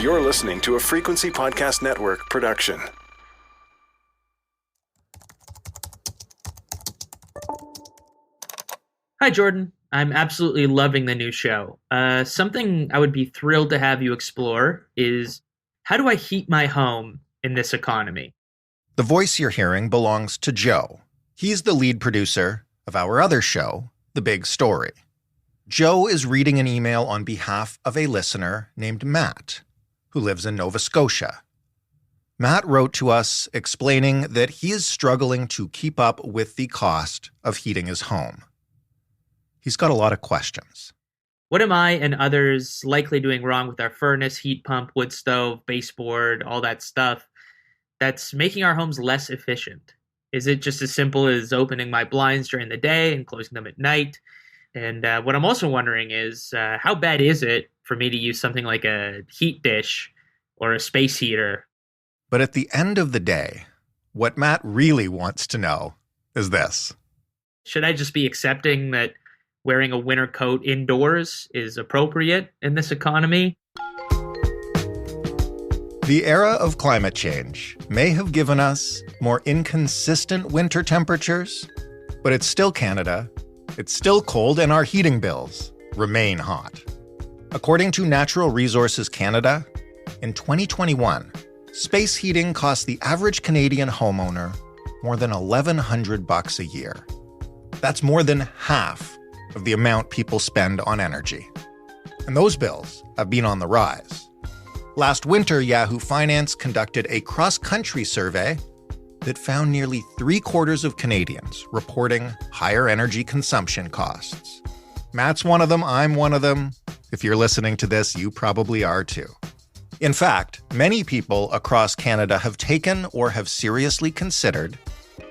You're listening to a Frequency Podcast Network production. Hi, Jordan. I'm absolutely loving the new show. Something I would be thrilled to have you explore is, how do I heat my home in this economy? The voice you're hearing belongs to Joe. He's the lead producer of our other show, The Big Story. Joe is reading an email on behalf of a listener named Matt, who lives in Nova Scotia. Matt wrote to us explaining that he is struggling to keep up with the cost of heating his home. He's got a lot of questions. What am I and others likely doing wrong with our furnace, heat pump, wood stove, baseboard, all that stuff that's making our homes less efficient? Is it just as simple as opening my blinds during the day and closing them at night? And what I'm also wondering is, how bad is it for me to use something like a heat dish or a space heater? But at the end of the day, what Matt really wants to know is this. Should I just be accepting that wearing a winter coat indoors is appropriate in this economy? The era of climate change may have given us more inconsistent winter temperatures, but it's still Canada, it's still cold, and our heating bills remain hot. According to Natural Resources Canada, in 2021, space heating cost the average Canadian homeowner more than $1,100 a year. That's more than half of the amount people spend on energy. And those bills have been on the rise. Last winter, Yahoo Finance conducted a cross-country survey that found nearly 3/4 of Canadians reporting higher energy consumption costs. Matt's one of them, I'm one of them. If you're listening to this, you probably are too. In fact, many people across Canada have taken or have seriously considered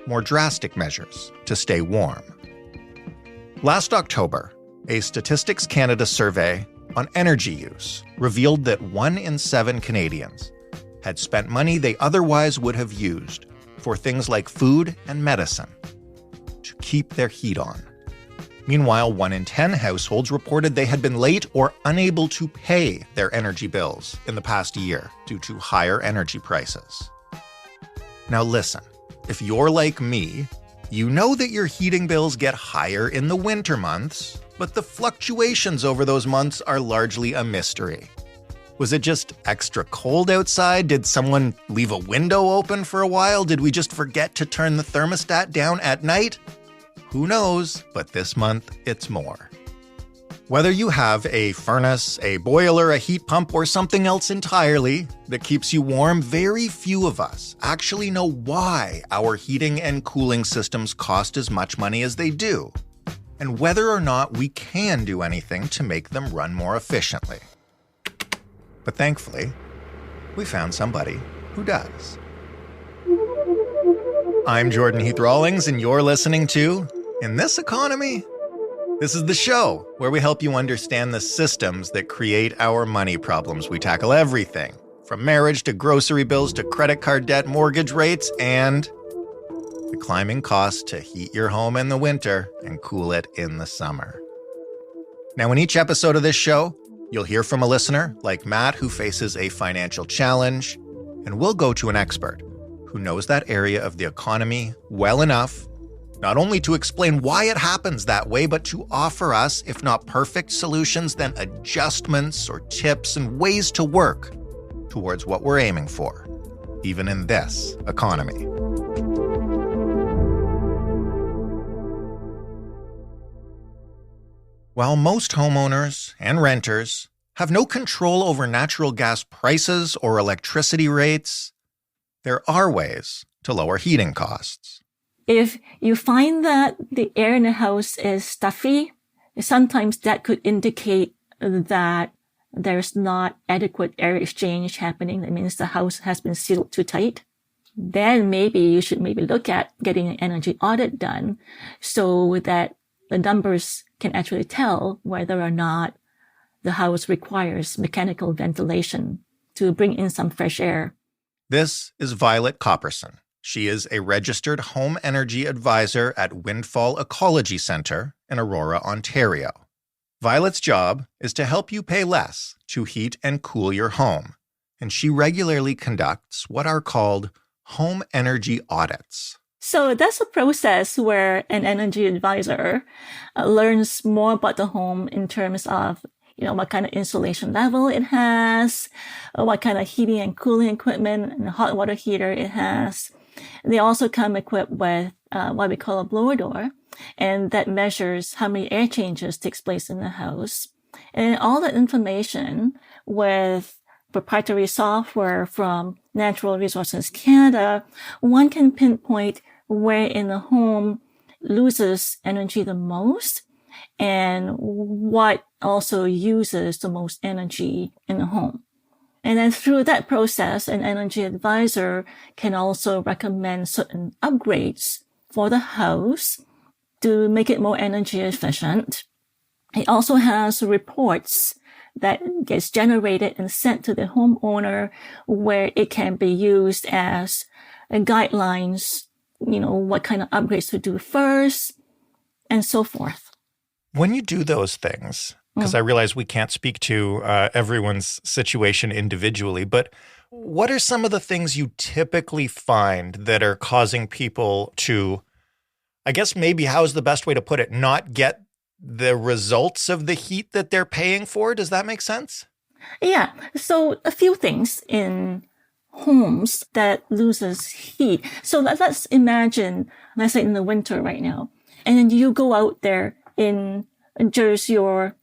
more drastic measures to stay warm. Last October, a Statistics Canada survey on energy use revealed that 1 in 7 Canadians had spent money they otherwise would have used for things like food and medicine to keep their heat on. Meanwhile, 1 in 10 households reported they had been late or unable to pay their energy bills in the past year due to higher energy prices. Now listen, if you're like me, you know that your heating bills get higher in the winter months, but the fluctuations over those months are largely a mystery. Was it just extra cold outside? Did someone leave a window open for a while? Did we just forget to turn the thermostat down at night? Who knows, but this month it's more. Whether you have a furnace, a boiler, a heat pump, or something else entirely that keeps you warm, very few of us actually know why our heating and cooling systems cost as much money as they do, and whether or not we can do anything to make them run more efficiently. But thankfully, we found somebody who does. I'm Jordan Heath Rawlings, and you're listening to In This Economy. This is the show where we help you understand the systems that create our money problems. We tackle everything from marriage to grocery bills to credit card debt, mortgage rates, and the climbing costs to heat your home in the winter and cool it in the summer. Now, in each episode of this show, you'll hear from a listener like Matt who faces a financial challenge, and we'll go to an expert who knows that area of the economy well enough not only to explain why it happens that way, but to offer us, if not perfect solutions, then adjustments or tips and ways to work towards what we're aiming for, even in this economy. While most homeowners and renters have no control over natural gas prices or electricity rates, there are ways to lower heating costs. If you find that the air in the house is stuffy, sometimes that could indicate that there's not adequate air exchange happening. That means the house has been sealed too tight. Then maybe you should look at getting an energy audit done so that the numbers can actually tell whether or not the house requires mechanical ventilation to bring in some fresh air. This is Violet Kopperson. She is a registered home energy advisor at Windfall Ecology Centre in Aurora, Ontario. Violet's job is to help you pay less to heat and cool your home and she regularly conducts what are called home energy audits. So that's a process where an energy advisor learns more about the home in terms of, what kind of insulation level it has, what kind of heating and cooling equipment and hot water heater it has. They also come equipped with what we call a blower door, and that measures how many air changes takes place in the house. And all that information with proprietary software from Natural Resources Canada, one can pinpoint where in the home loses energy the most and what also uses the most energy in the home. And then through that process, an energy advisor can also recommend certain upgrades for the house to make it more energy efficient. It also has reports that gets generated and sent to the homeowner where it can be used as guidelines, what kind of upgrades to do first and so forth. When you do those things, because I realize we can't speak to everyone's situation individually, but what are some of the things you typically find that are causing people to, I guess maybe how's the best way to put it, not get the results of the heat that they're paying for? Does that make sense? Yeah. So a few things in homes that loses heat. So let's imagine, let's say in the winter right now, and then you go out there in just your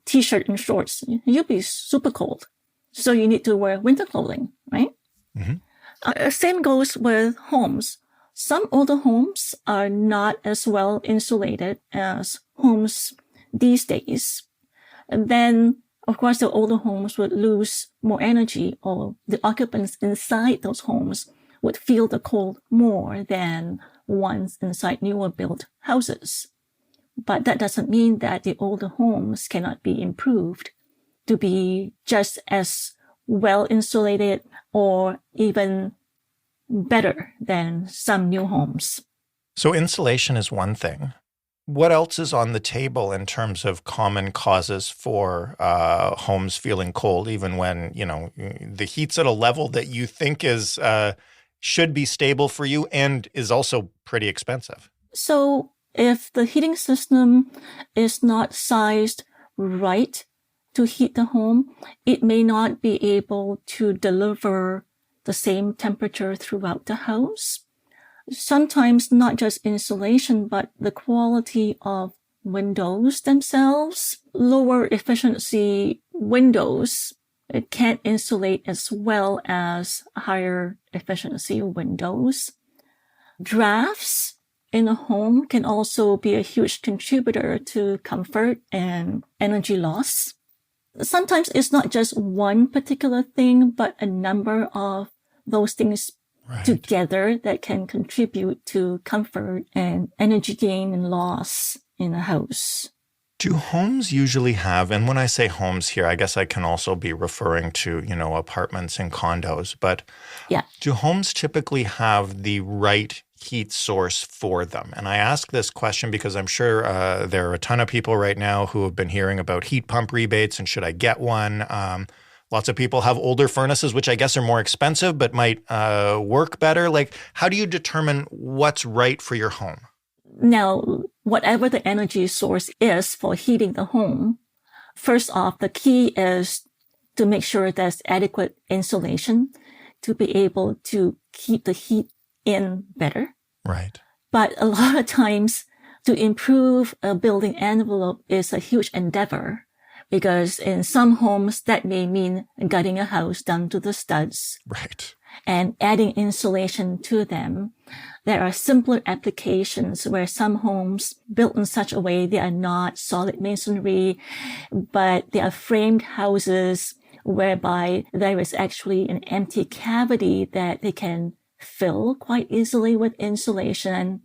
t-shirt and shorts, you'll be super cold. So you need to wear winter clothing, right? Mm-hmm. Same goes with homes. Some older homes are not as well insulated as homes these days. And then, of course, the older homes would lose more energy, or the occupants inside those homes would feel the cold more than ones inside newer built houses. But that doesn't mean that the older homes cannot be improved to be just as well insulated or even better than some new homes. So insulation is one thing. What else is on the table in terms of common causes for homes feeling cold, even when, the heat's at a level that you think is should be stable for you and is also pretty expensive? So if the heating system is not sized right to heat the home, it may not be able to deliver the same temperature throughout the house. Sometimes not just insulation, but the quality of windows themselves. Lower efficiency windows, it can't insulate as well as higher efficiency windows. Drafts in a home can also be a huge contributor to comfort and energy loss. Sometimes it's not just one particular thing, but a number of those things together that can contribute to comfort and energy gain and loss in a house. Do homes usually have, and when I say homes here, I guess I can also be referring to, apartments and condos, but do homes typically have the right heat source for them? And I ask this question because I'm sure there are a ton of people right now who have been hearing about heat pump rebates and should I get one? Lots of people have older furnaces, which I guess are more expensive, but might work better. Like, how do you determine what's right for your home? Now, whatever the energy source is for heating the home, first off, the key is to make sure there's adequate insulation to be able to keep the heat in better. Right. But a lot of times to improve a building envelope is a huge endeavor, because in some homes that may mean gutting a house down to the studs. Right. And adding insulation to them. There are simpler applications where some homes built in such a way they are not solid masonry, but they are framed houses whereby there is actually an empty cavity that they can fill quite easily with insulation.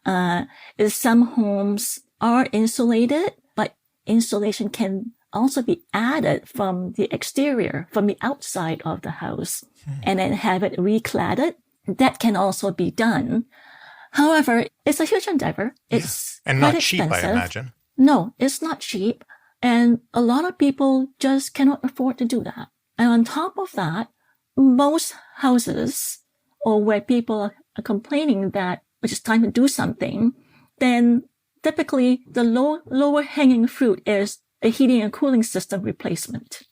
Some homes are insulated, but insulation can also be added from the exterior, from the outside of the house, and then have it recladded. That can also be done. However, it's a huge endeavor. It's and quite not cheap, expensive. I imagine. No, it's not cheap. And a lot of people just cannot afford to do that. And on top of that, most houses, or where people are complaining that it's time to do something, then typically the lower hanging fruit is a heating and cooling system replacement.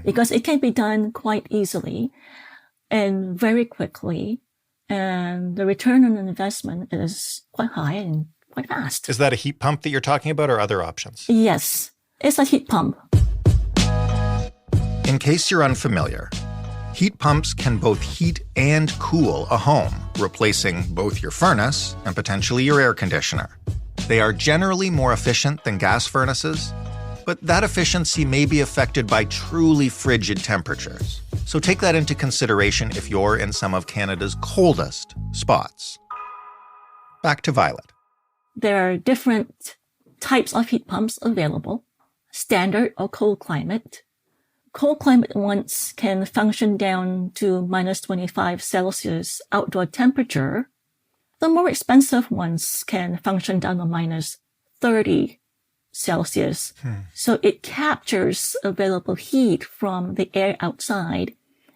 Because it can be done quite easily and very quickly. And the return on investment is quite high and quite fast. Is that a heat pump that you're talking about or other options? Yes, it's a heat pump. In case you're unfamiliar, heat pumps can both heat and cool a home, replacing both your furnace and potentially your air conditioner. They are generally more efficient than gas furnaces, but that efficiency may be affected by truly frigid temperatures. So take that into consideration if you're in some of Canada's coldest spots. Back to Violet. There are different types of heat pumps available. Standard or cold climate. Cold climate ones can function down to minus 25 Celsius outdoor temperature. The more expensive ones can function down to minus 30 Celsius. So it captures available heat from the air outside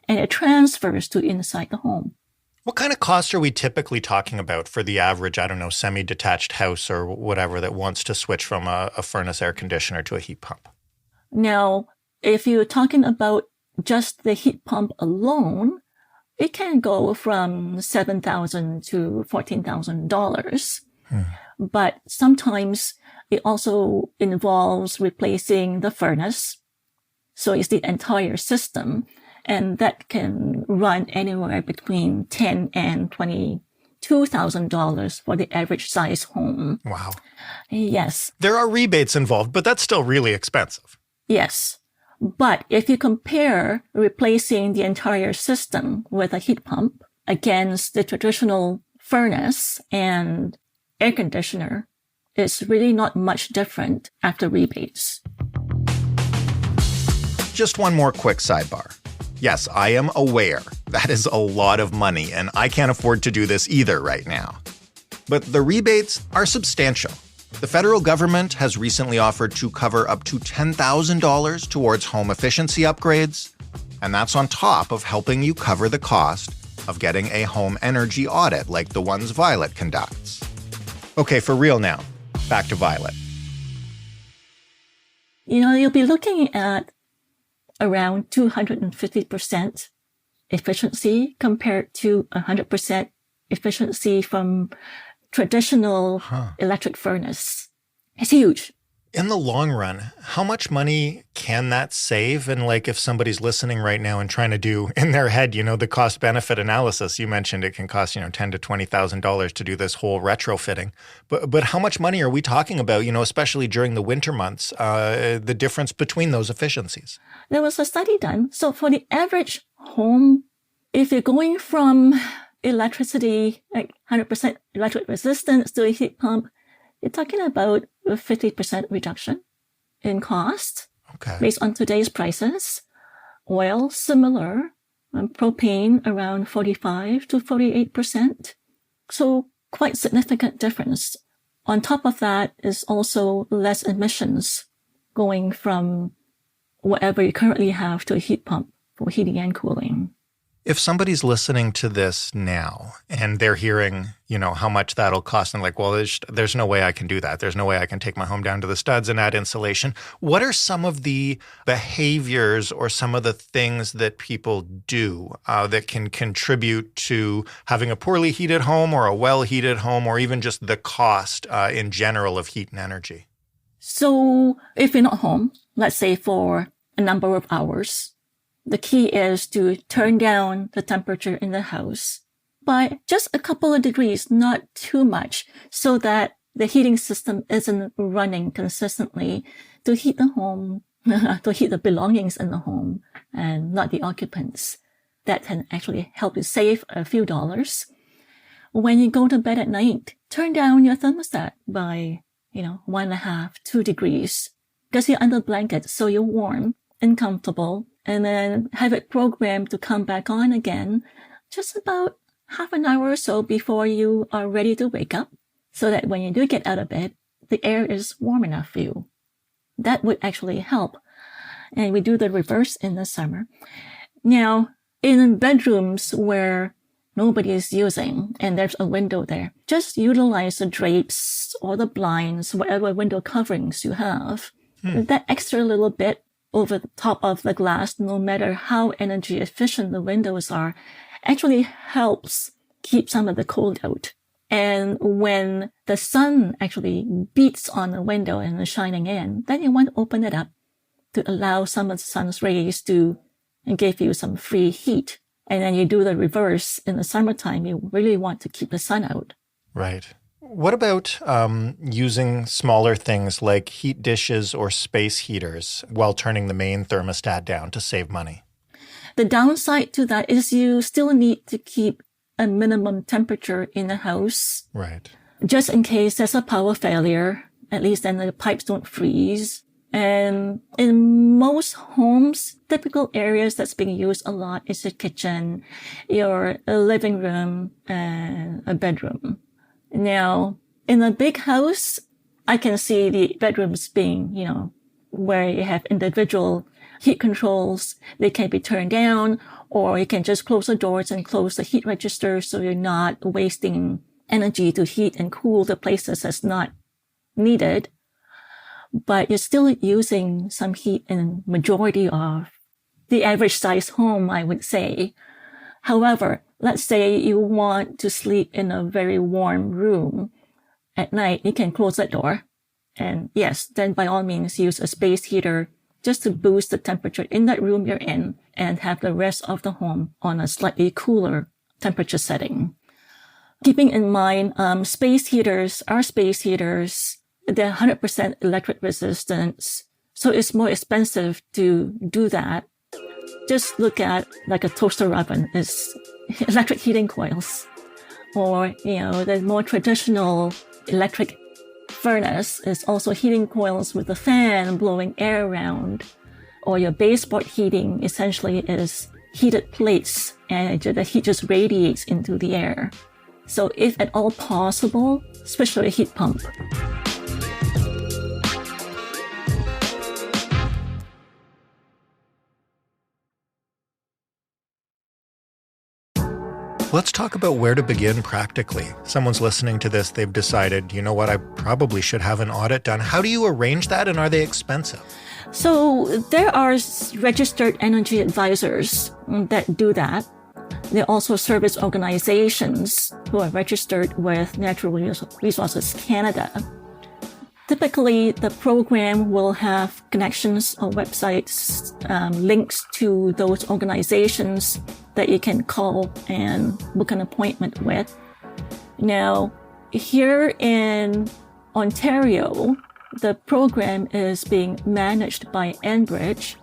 and it transfers to inside the home. What kind of cost are we typically talking about for the average, semi-detached house or whatever that wants to switch from a furnace air conditioner to a heat pump? Now, if you're talking about just the heat pump alone, it can go from $7,000 to $14,000. But sometimes it also involves replacing the furnace. So it's the entire system. And that can run anywhere between $10,000 and $22,000 for the average size home. Wow. Yes. There are rebates involved, but that's still really expensive. Yes. But if you compare replacing the entire system with a heat pump against the traditional furnace and air conditioner, it's really not much different after rebates. Just one more quick sidebar. Yes, I am aware that is a lot of money, and I can't afford to do this either right now. But the rebates are substantial. The federal government has recently offered to cover up to $10,000 towards home efficiency upgrades, and that's on top of helping you cover the cost of getting a home energy audit like the ones Violet conducts. Okay, for real now, back to Violet. You'll be looking at around 250% efficiency compared to 100% efficiency from traditional electric furnace. It's huge. In the long run, how much money can that save? And if somebody's listening right now and trying to do in their head, the cost benefit analysis, you mentioned it can cost, $10,000 to $20,000 to do this whole retrofitting. But how much money are we talking about, especially during the winter months, the difference between those efficiencies? There was a study done. So for the average home, if you're going from electricity, 100% electric resistance to a heat pump, you're talking about a 50% reduction in cost based on today's prices. Oil, similar. Propane, around 45 to 48%. So quite significant difference. On top of that is also less emissions going from whatever you currently have to a heat pump for heating and cooling. If somebody's listening to this now and they're hearing, how much that'll cost, and there's no way I can do that. There's no way I can take my home down to the studs and add insulation. What are some of the behaviors or some of the things that people do that can contribute to having a poorly heated home or a well-heated home or even just the cost in general of heat and energy? So if you're not home, let's say for a number of hours, the key is to turn down the temperature in the house by just a couple of degrees, not too much, so that the heating system isn't running consistently to heat the home, to heat the belongings in the home and not the occupants. That can actually help you save a few dollars. When you go to bed at night, turn down your thermostat by, 1.5, 2 degrees, because you're under a blanket, so you're warm and comfortable. And then have it programmed to come back on again just about half an hour or so before you are ready to wake up, so that when you do get out of bed, the air is warm enough for you. That would actually help. And we do the reverse in the summer. Now, In bedrooms where nobody is using and there's a window there, just utilize the drapes or the blinds, whatever window coverings you have. That extra little bit over the top of the glass, no matter how energy efficient the windows are, actually helps keep some of the cold out. And when the sun actually beats on the window and is shining in, then you want to open it up to allow some of the sun's rays to give you some free heat. And then you do the reverse in the summertime. You really want to keep the sun out. Right. What about using smaller things like heat dishes or space heaters while turning the main thermostat down to save money? The downside to that is you still need to keep a minimum temperature in the house. Right. Just in case there's a power failure, at least then the pipes don't freeze. And in most homes, typical areas that's being used a lot is the kitchen, your living room, and a bedroom. Now, in a big house, I can see the bedrooms being, where you have individual heat controls. They can be turned down, or you can just close the doors and close the heat register so you're not wasting energy to heat and cool the places that's not needed. But you're still using some heat in majority of the average size home, I would say. However, let's say you want to sleep in a very warm room at night, you can close that door. And yes, then by all means use a space heater just to boost the temperature in that room you're in and have the rest of the home on a slightly cooler temperature setting. Keeping in mind, space heaters are space heaters. They're 100% electric resistance, so it's more expensive to do that. Just look at like a toaster oven is electric heating coils, or the more traditional electric furnace is also heating coils with a fan blowing air around, or your baseboard heating essentially is heated plates and the heat just radiates into the air. So if at all possible, switch to a heat pump. Let's talk about where to begin practically. Someone's listening to this, they've decided, you know what, I probably should have an audit done. How do you arrange that, and are they expensive? So there are registered energy advisors that do that. There are also service organizations who are registered with Natural Resources Canada. Typically, the program will have connections or websites, links to those organizations that you can call and book an appointment with. Now, here in Ontario, the program is being managed by Enbridge.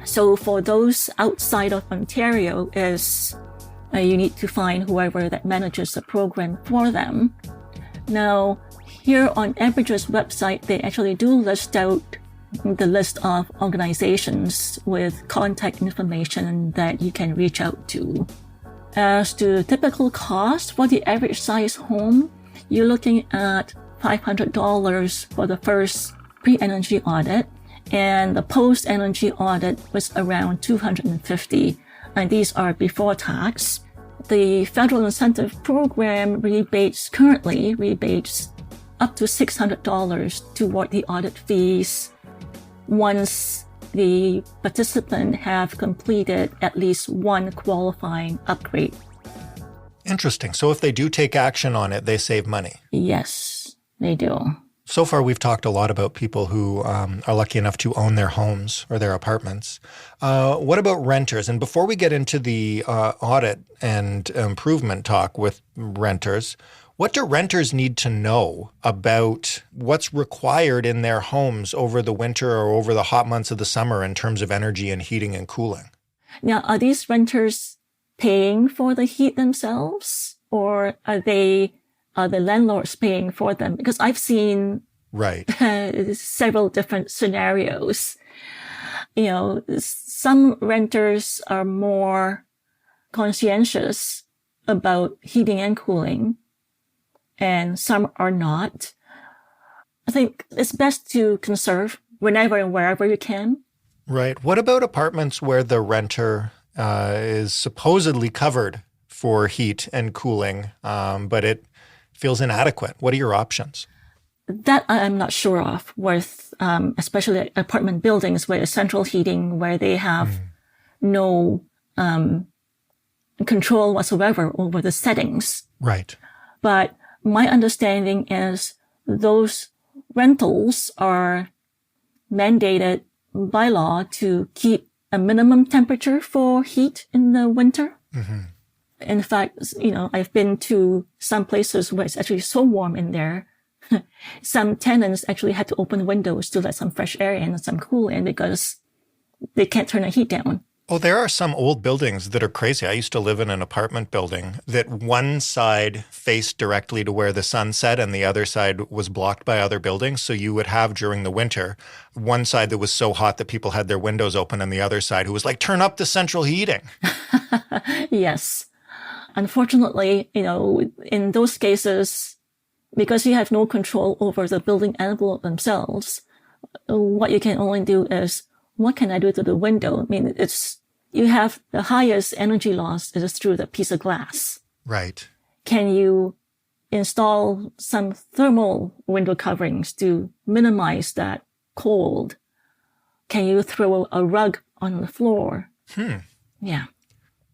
So for those outside of Ontario, you need to find whoever that manages the program for them. Now, here on Enbridge's website, they actually do list out the list of organizations with contact information that you can reach out to. As to typical cost for the average size home, you're looking at $500 for the first pre-energy audit, and the post-energy audit was around $250, and these are before tax. The federal incentive program currently rebates up to $600 toward the audit fees once the participant have completed at least one qualifying upgrade. Interesting. So if they do take action on it, they save money? Yes, they do. So far, we've talked a lot about people who are lucky enough to own their homes or their apartments. What about renters? And before we get into the audit and improvement talk with renters, what do renters need to know about what's required in their homes over the winter or over the hot months of the summer in terms of energy and heating and cooling? Now, are these renters paying for the heat themselves, or are the landlords paying for them? Because I've seen several different scenarios. Some renters are more conscientious about heating and cooling, and some are not. I think it's best to conserve whenever and wherever you can. Right. What about apartments where the renter is supposedly covered for heat and cooling, but it feels inadequate. What are your options? That I'm not sure of, with especially apartment buildings where central heating, where they have no control whatsoever over the settings. Right. But my understanding is those rentals are mandated by law to keep a minimum temperature for heat in the winter. Mm-hmm. In fact, I've been to some places where it's actually so warm in there. Some tenants actually had to open windows to let some fresh air in and some cool in because they can't turn the heat down. Oh, there are some old buildings that are crazy. I used to live in an apartment building that one side faced directly to where the sun set and the other side was blocked by other buildings. So you would have during the winter, one side that was so hot that people had their windows open and the other side who was like, turn up the central heating. Yes. Unfortunately, in those cases, because you have no control over the building envelope themselves, what you can only do is, what can I do to the window? I mean, you have the highest energy loss is through the piece of glass. Right. Can you install some thermal window coverings to minimize that cold? Can you throw a rug on the floor? Yeah.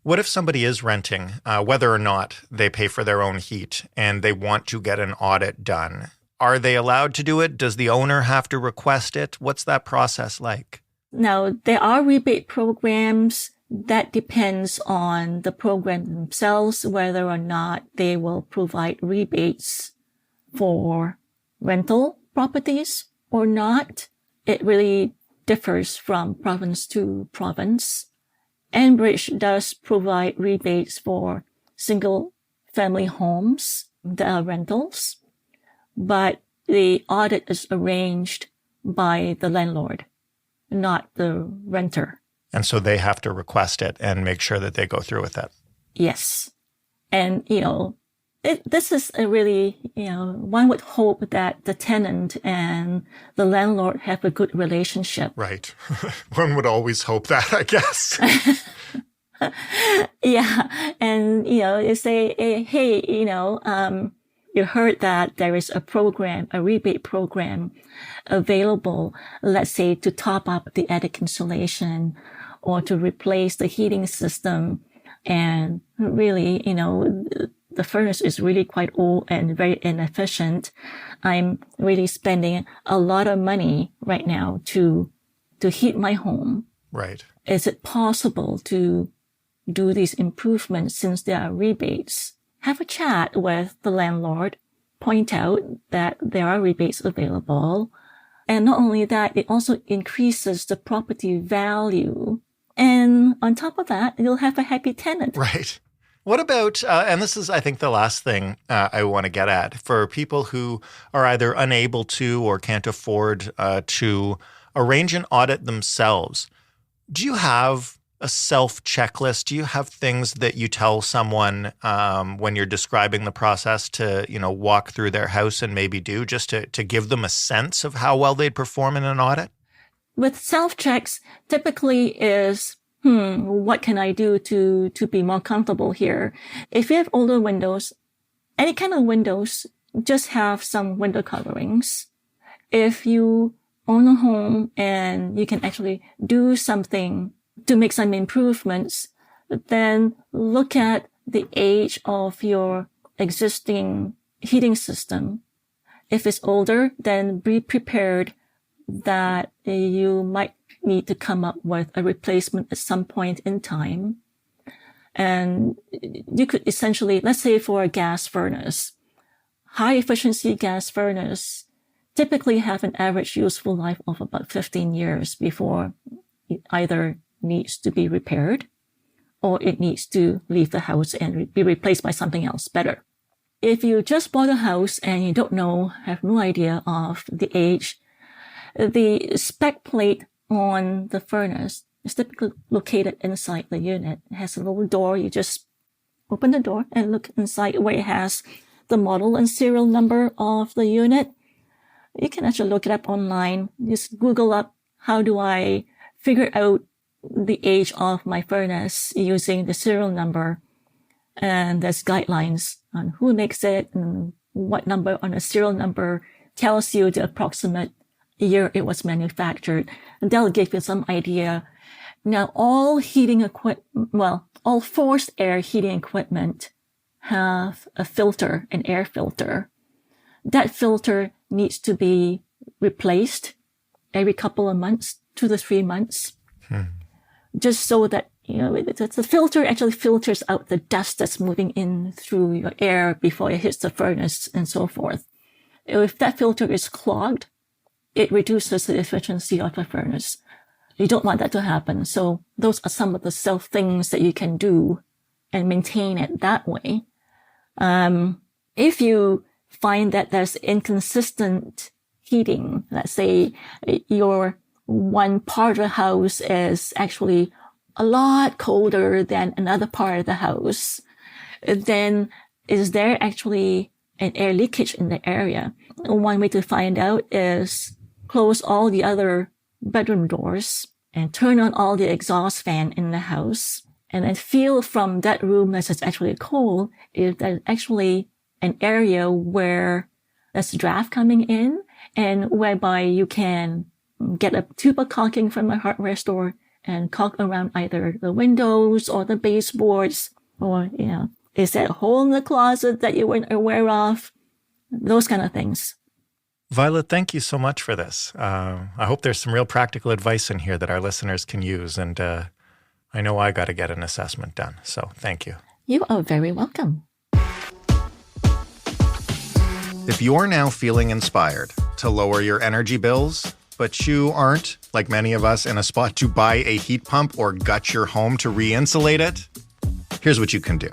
What if somebody is renting, whether or not they pay for their own heat, and they want to get an audit done? Are they allowed to do it? Does the owner have to request it? What's that process like? Now, there are rebate programs. That depends on the program themselves, whether or not they will provide rebates for rental properties or not. It really differs from province to province. Enbridge does provide rebates for single-family homes that are rentals, but the audit is arranged by the landlord, not the renter. And so they have to request it and make sure that they go through with it. Yes. And, this is a really, one would hope that the tenant and the landlord have a good relationship. Right. One would always hope that, I guess. Yeah. And, you say, hey, you heard that there is a rebate program available, let's say to top up the attic insulation or to replace the heating system. And really, the furnace is really quite old and very inefficient. I'm really spending a lot of money right now to heat my home. Right. Is it possible to do these improvements since there are rebates? Have a chat with the landlord, point out that there are rebates available. And not only that, it also increases the property value. And on top of that, you'll have a happy tenant. Right. What about, and this is, I think, the last thing I want to get at, for people who are either unable to or can't afford to arrange an audit themselves, do you have a self-checklist? Do you have things that you tell someone when you're describing the process to, walk through their house and maybe do, just to give them a sense of how well they'd perform in an audit? With self-checks, typically is, what can I do to be more comfortable here? If you have older windows, any kind of windows, just have some window coverings. If you own a home and you can actually do something to make some improvements, then look at the age of your existing heating system. If it's older, then be prepared that you might need to come up with a replacement at some point in time. And you could essentially, let's say for a gas furnace, high efficiency gas furnace typically have an average useful life of about 15 years before it either needs to be repaired or it needs to leave the house and be replaced by something else better. If you just bought a house and you don't know, have no idea of the age, the spec plate on the furnace is typically located inside the unit. It has a little door. You just open the door and look inside where it has the model and serial number of the unit. You can actually look it up online. Just Google up, how do I figure out the age of my furnace using the serial number. And there's guidelines on who makes it and what number on a serial number tells you the approximate year it was manufactured. And that'll give you some idea. Now, all forced air heating equipment have a filter, an air filter. That filter needs to be replaced every couple of months, 2 to 3 months, just so that, the filter actually filters out the dust that's moving in through your air before it hits the furnace and so forth. If that filter is clogged, it reduces the efficiency of the furnace. You don't want that to happen. So those are some of the self things that you can do and maintain it that way. If you find that there's inconsistent heating, let's say your one part of the house is actually a lot colder than another part of the house, then is there actually an air leakage in the area? One way to find out is close all the other bedroom doors and turn on all the exhaust fan in the house, and then feel from that room that is actually cold if there's actually an area where there's draft coming in, and whereby you can get a tube of caulking from a hardware store and caulk around either the windows or the baseboards, or, is there a hole in the closet that you weren't aware of? Those kind of things. Violet, thank you so much for this. I hope there's some real practical advice in here that our listeners can use, and I know I got to get an assessment done, so thank you. You are very welcome. If you're now feeling inspired to lower your energy bills, but you aren't, like many of us, in a spot to buy a heat pump or gut your home to re-insulate it, here's what you can do.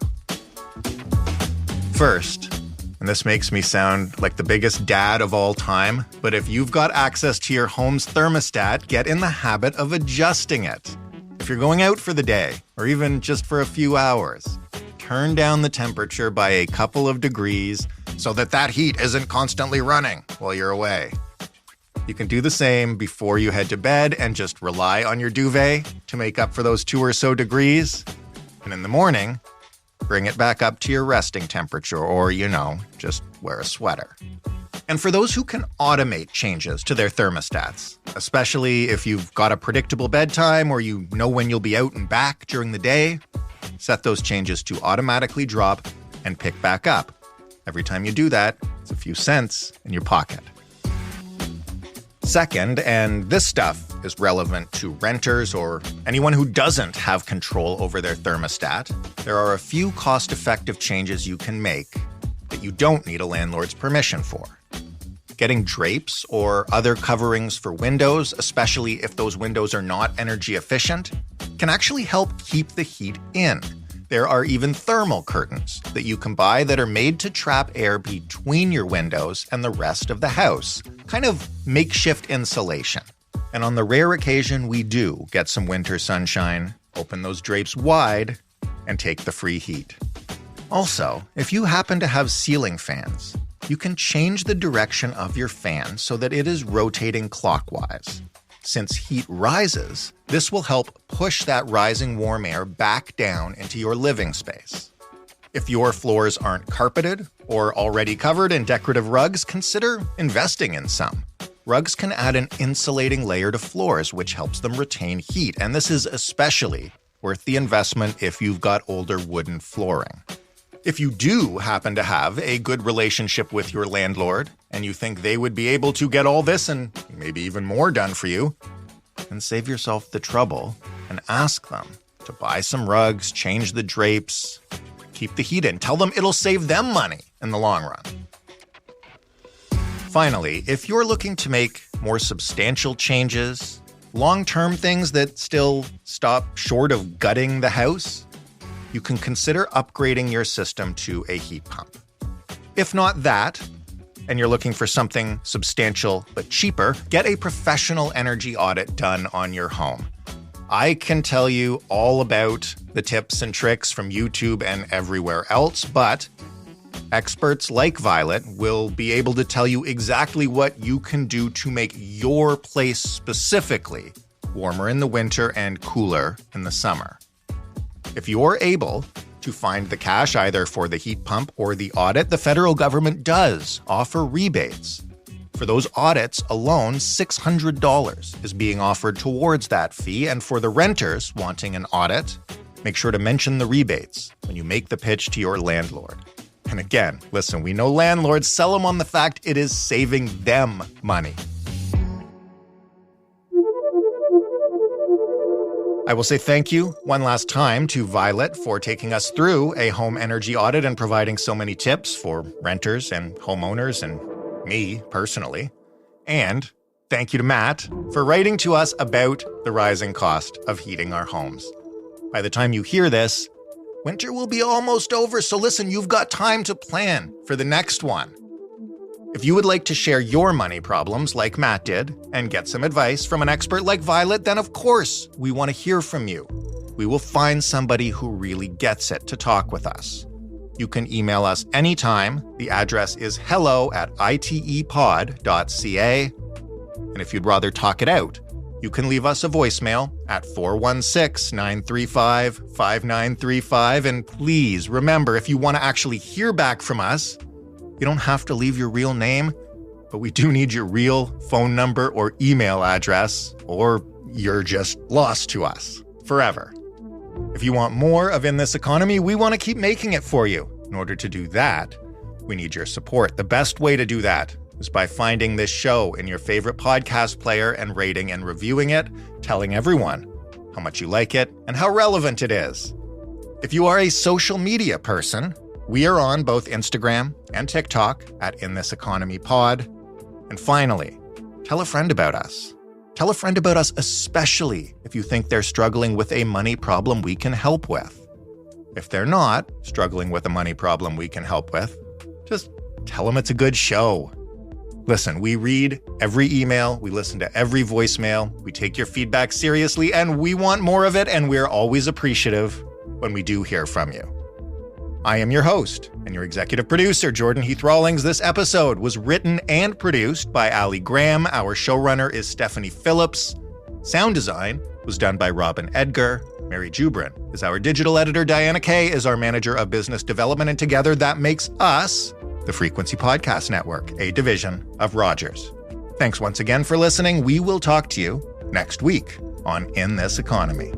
First, and this makes me sound like the biggest dad of all time, but if you've got access to your home's thermostat, get in the habit of adjusting it. If you're going out for the day, or even just for a few hours, turn down the temperature by a couple of degrees so that heat isn't constantly running while you're away. You can do the same before you head to bed and just rely on your duvet to make up for those 2 or so degrees. And in the morning, bring it back up to your resting temperature, or, just wear a sweater. And for those who can automate changes to their thermostats, especially if you've got a predictable bedtime or you know when you'll be out and back during the day, set those changes to automatically drop and pick back up. Every time you do that, it's a few cents in your pocket. Second, and this stuff is relevant to renters or anyone who doesn't have control over their thermostat, there are a few cost-effective changes you can make that you don't need a landlord's permission for. Getting drapes or other coverings for windows, especially if those windows are not energy efficient, can actually help keep the heat in. There are even thermal curtains that you can buy that are made to trap air between your windows and the rest of the house, kind of makeshift insulation. And on the rare occasion we do get some winter sunshine, open those drapes wide and take the free heat. Also, if you happen to have ceiling fans, you can change the direction of your fan so that it is rotating clockwise. Since heat rises, this will help push that rising warm air back down into your living space. If your floors aren't carpeted or already covered in decorative rugs, consider investing in some. Rugs can add an insulating layer to floors, which helps them retain heat, and this is especially worth the investment if you've got older wooden flooring. If you do happen to have a good relationship with your landlord, and you think they would be able to get all this and maybe even more done for you, then save yourself the trouble and ask them to buy some rugs, change the drapes, keep the heat in. Tell them it'll save them money in the long run. Finally, if you're looking to make more substantial changes, long-term things that still stop short of gutting the house, you can consider upgrading your system to a heat pump. If not that, and you're looking for something substantial but cheaper, get a professional energy audit done on your home. I can tell you all about the tips and tricks from YouTube and everywhere else, but experts like Violet will be able to tell you exactly what you can do to make your place specifically warmer in the winter and cooler in the summer. If you're able to find the cash either for the heat pump or the audit, the federal government does offer rebates. For those audits alone, $600 is being offered towards that fee. And for the renters wanting an audit, make sure to mention the rebates when you make the pitch to your landlord. And again, listen, we know landlords sell them on the fact it is saving them money. I will say thank you one last time to Violet for taking us through a home energy audit and providing so many tips for renters and homeowners and me personally. And thank you to Matt for writing to us about the rising cost of heating our homes. By the time you hear this, winter will be almost over, so listen, you've got time to plan for the next one. If you would like to share your money problems like Matt did and get some advice from an expert like Violet, then of course, we want to hear from you. We will find somebody who really gets it to talk with us. You can email us anytime. The address is hello@itepod.ca. And if you'd rather talk it out, you can leave us a voicemail at 416-935-5935. And please remember, if you want to actually hear back from us, you don't have to leave your real name, but we do need your real phone number or email address, or you're just lost to us forever. If you want more of In This Economy, we want to keep making it for you. In order to do that, we need your support. The best way to do that is by finding this show in your favorite podcast player and rating and reviewing it, telling everyone how much you like it and how relevant it is. If you are a social media person, we are on both Instagram and TikTok at In This Economy Pod. And finally, tell a friend about us. Tell a friend about us, especially if you think they're struggling with a money problem we can help with. If they're not struggling with a money problem we can help with, just tell them it's a good show. Listen, we read every email, we listen to every voicemail, we take your feedback seriously, and we want more of it, and we're always appreciative when we do hear from you. I am your host and your executive producer, Jordan Heath Rawlings. This episode was written and produced by Ali Graham. Our showrunner is Stephanie Phillips. Sound design was done by Robin Edgar. Mary Jubrin is our digital editor. Diana Kay is our manager of business development. And together that makes us the Frequency Podcast Network, a division of Rogers. Thanks once again for listening. We will talk to you next week on In This Economy.